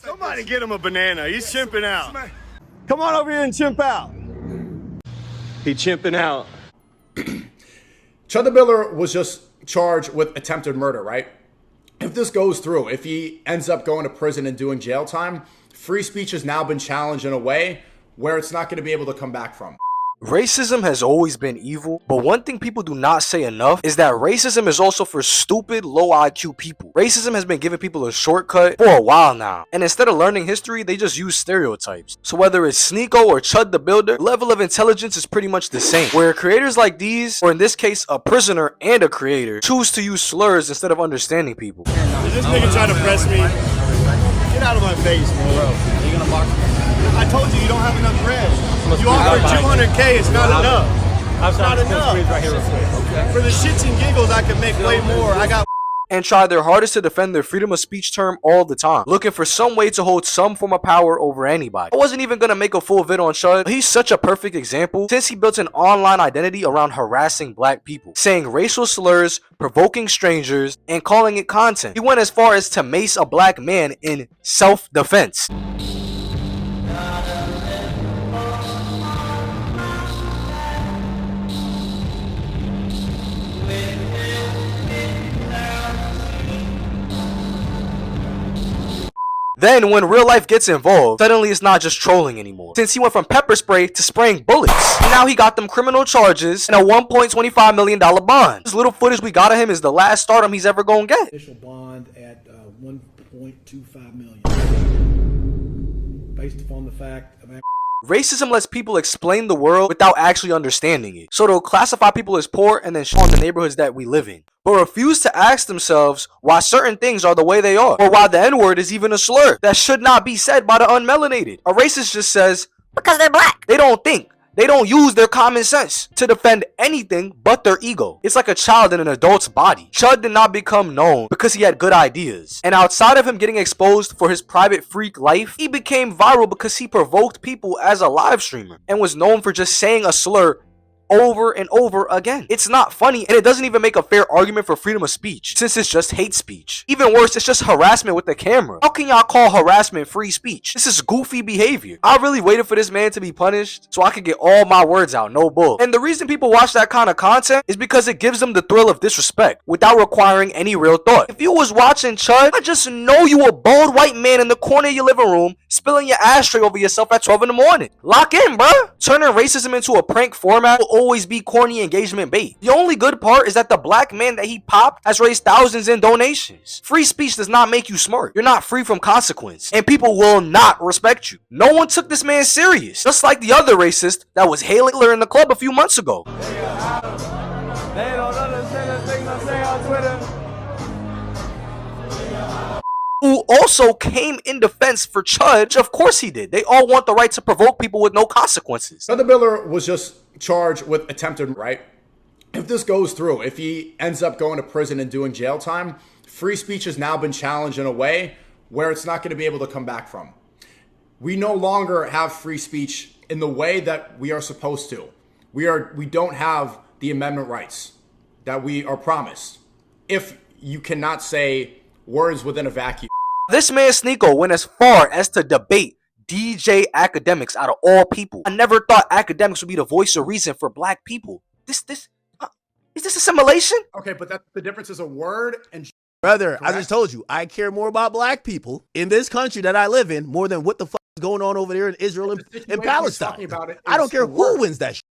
Somebody get him a banana. He's chimping out. Come on over here and chimp out. He chimping out. Chud the Builder was just charged with attempted murder, right? If this goes through, if he ends up going to prison and doing jail time, free speech has now been challenged in a way where it's not going to be able to come back from. Racism has always been evil, but one thing people do not say enough is that racism is also for stupid, low IQ people. Racism has been giving people a shortcut for a while now, and instead of learning history, they just use stereotypes. So whether it's Sneeko or Chud the Builder, the level of intelligence is pretty much the same, where creators like these, or in this case, a prisoner and a creator, choose to use slurs instead of understanding people. Is this nigga trying to press me? Get out of my face, bro. You gonna box me? I told you don't have enough bread. You offered 200K, it's not enough. It's not enough. Right here real quick. Okay. For the shits and giggles, I could make way more. I got And try their hardest to defend their freedom of speech term all the time, looking for some way to hold some form of power over anybody. I wasn't even gonna make a full vid on Chud, but he's such a perfect example since he built an online identity around harassing black people, saying racial slurs, provoking strangers, and calling it content. He went as far as to mace a black man in self-defense. Then, when real life gets involved, suddenly it's not just trolling anymore, since he went from pepper spray to spraying bullets. And now he got them criminal charges and a $1.25 million bond. This little footage we got of him is the last stardom he's ever gonna get. Initial bond at 1.25 million, based upon the fact of Racism lets people explain the world without actually understanding it. So they'll classify people as poor and then shit on the neighborhoods that we live in, but refuse to ask themselves why certain things are the way they are, or why the N-word is even a slur that should not be said by the unmelanated. A racist just says, because they're black. They don't think. They don't use their common sense to defend anything but their ego. It's like a child in an adult's body. Chud did not become known because he had good ideas. And outside of him getting exposed for his private freak life, he became viral because he provoked people as a live streamer and was known for just saying a slur over and over again. It's not funny, and it doesn't even make a fair argument for freedom of speech, since it's just hate speech. Even worse, it's just harassment with the camera. How can y'all call harassment free speech? This is goofy behavior. I really waited for this man to be punished so I could get all my words out, no bull. And the reason people watch that kind of content is because it gives them the thrill of disrespect without requiring any real thought. If you was watching Chud, I just know you a bald white man in the corner of your living room spilling your ashtray over yourself at 12 in the morning. Lock in, bruh. Turning racism into a prank format will always be corny engagement bait. The only good part is that the black man that he popped has raised thousands in donations. Free speech does not make you smart. You're not free from consequence, and people will not respect you. No one took this man serious, just like the other racist that was hailing Hitler in the club a few months ago. They don't understand the things I say on Twitter. Who also came in defense for Chud. Of course he did. They all want the right to provoke people with no consequences. Chud the Builder was just charged with attempted, right? If this goes through, if he ends up going to prison and doing jail time, free speech has now been challenged in a way where it's not going to be able to come back from. We no longer have free speech in the way that we are supposed to. We don't have the amendment rights that we are promised if you cannot say words within a vacuum. This man Sneeko went as far as to debate DJ Academics out of all people. I never thought academics would be the voice of reason for black people. Is this assimilation? Okay, but the difference is a word and brother. correct? I just told you, I care more about black people in this country that I live in more than what the fuck is going on over there in Israel and Palestine. About it I don't is care the who word. wins that shit.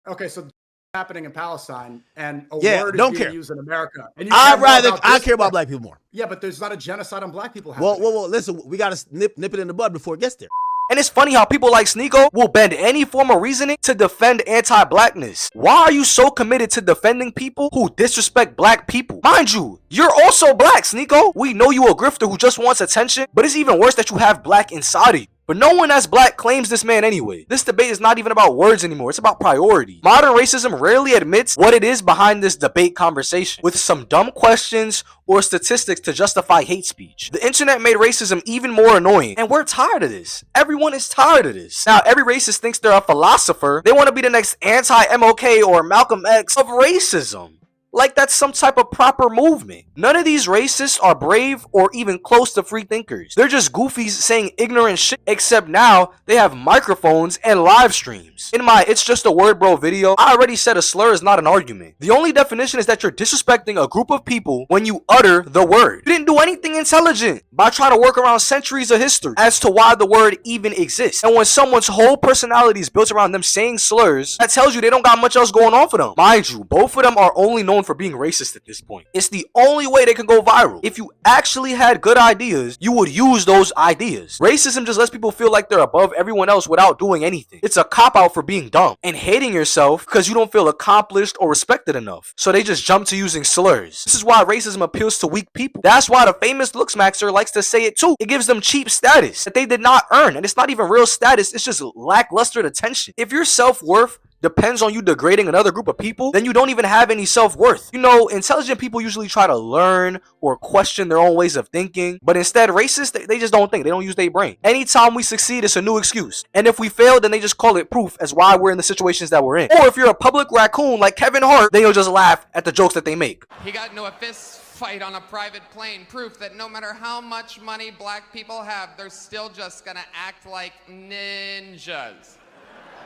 Okay, so happening in Palestine and a Yeah, word is don't being care. used in America. And you care more I this care about than- black people more. Yeah, but there's not a genocide on black people happening. Well, listen, we gotta nip it in the bud before it gets there. And it's funny how people like Sneeko will bend any form of reasoning to defend anti-blackness. Why are you so committed to defending people who disrespect black people? Mind you, you're also black, Sneeko. We know you a grifter who just wants attention, but it's even worse that you have black inside of you. But no one as black claims this man anyway. This debate is not even about words anymore, it's about priority. Modern racism rarely admits what it is behind this debate conversation, with some dumb questions or statistics to justify hate speech. The internet made racism even more annoying, and we're tired of this. Everyone is tired of this. Now, every racist thinks they're a philosopher. They want to be the next anti-MLK or Malcolm X of racism. like that's some type of proper movement. None of these racists are brave or even close to free thinkers. They're just goofies saying ignorant shit, except now they have microphones and live streams. In my It's Just a Word Bro video, I already said a slur is not an argument. The only definition is that you're disrespecting a group of people when you utter the word. You didn't do anything intelligent by trying to work around centuries of history as to why the word even exists. And when someone's whole personality is built around them saying slurs, that tells you they don't got much else going on for them. Mind you, both of them are only known for being racist at this point. It's the only way they can go viral. If you actually had good ideas, you would use those ideas. Racism just lets people feel like they're above everyone else without doing anything. It's a cop-out for being dumb and hating yourself because you don't feel accomplished or respected enough. So they just jump to using slurs. This is why racism appeals to weak people. That's why the famous Looksmaxer likes to say it too. It gives them cheap status that they did not earn. And it's not even real status, it's just lackluster attention. If your self-worth depends on you degrading another group of people, then you don't even have any self-worth. You know, intelligent people usually try to learn or question their own ways of thinking, but instead racists, they just don't think. They don't use their brain. Anytime we succeed, it's a new excuse. And if we fail, then they just call it proof as why we're in the situations that we're in. Or if you're a public raccoon like Kevin Hart, then you'll just laugh at the jokes that they make. He got into a fist fight on a private plane, proof that no matter how much money black people have, they're still just gonna act like ninjas.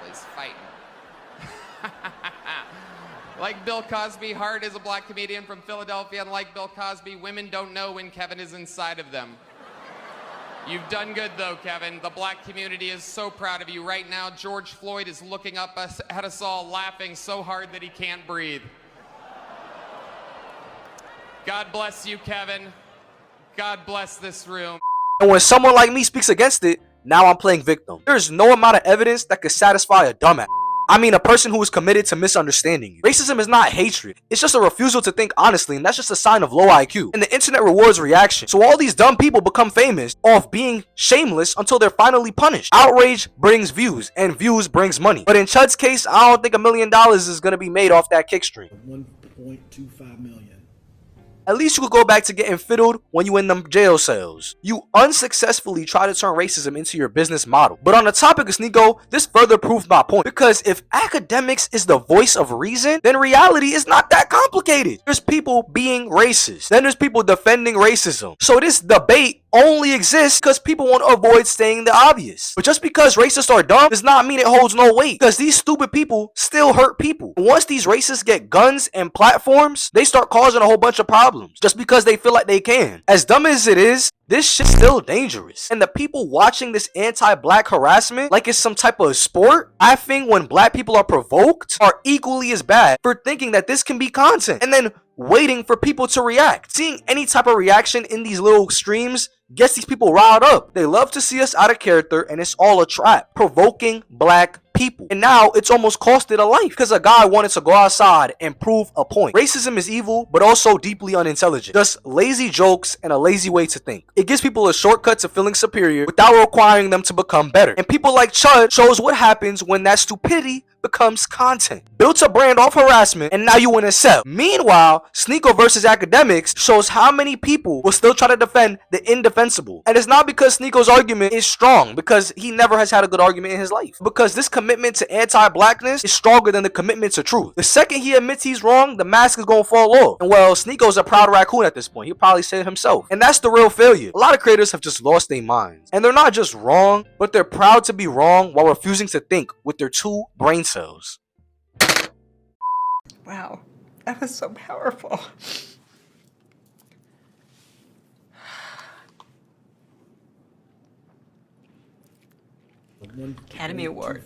Always fighting. Like Bill Cosby, Hart is a black comedian from Philadelphia, and like Bill Cosby, women don't know when Kevin is inside of them. You've done good though, Kevin. The black community is so proud of you. Right now, George Floyd is looking up at us all, laughing so hard that he can't breathe. God bless you, Kevin. God bless this room. And when someone like me speaks against it, now I'm playing victim. There's no amount of evidence that could satisfy a dumbass. I mean, a person who is committed to misunderstanding you. Racism is not hatred. It's just a refusal to think honestly, and that's just a sign of low IQ. And the internet rewards reaction. So all these dumb people become famous off being shameless until they're finally punished. Outrage brings views, and views brings money. But in Chud's case, I don't think $1 million is going to be made off that kick stream. 1.25 million. At least you could go back to getting fiddled when you in them jail cells. You unsuccessfully try to turn racism into your business model. But on the topic of Sneeko, this further proved my point. Because if academics is the voice of reason, then reality is not that complicated. There's people being racist. Then there's people defending racism. So this debate only exists because people want to avoid saying the obvious. But just because racists are dumb does not mean it holds no weight. Because these stupid people still hurt people. Once these racists get guns and platforms, they start causing a whole bunch of problems. Just because they feel like they can. As dumb as it is, this shit's still dangerous. And the people watching this anti-black harassment like it's some type of sport, I think when black people are provoked, are equally as bad for thinking that this can be content. And then waiting for people to react. Seeing any type of reaction in these little streams gets these people riled up. They love to see us out of character, and it's all a trap. Provoking black people. And now it's almost costed a life because a guy wanted to go outside and prove a point. Racism is evil, but also deeply unintelligent. Just lazy jokes and a lazy way to think. It gives people a shortcut to feeling superior without requiring them to become better. And people like Chud shows what happens when that stupidity becomes content. Built a brand off harassment, and now you in a cell. Meanwhile, Sneeko versus academics shows how many people will still try to defend the indefensible. And it's not because Sneeko's argument is strong, because he never has had a good argument in his life. Because this commitment to anti-blackness is stronger than the commitment to truth. The second he admits he's wrong, the mask is gonna fall off. And well, Sneeko's a proud raccoon at this point. He'll probably say it himself. And that's the real failure. A lot of creators have just lost their minds. And they're not just wrong, but they're proud to be wrong while refusing to think with their two brain cells. Wow, that was so powerful. Academy Award.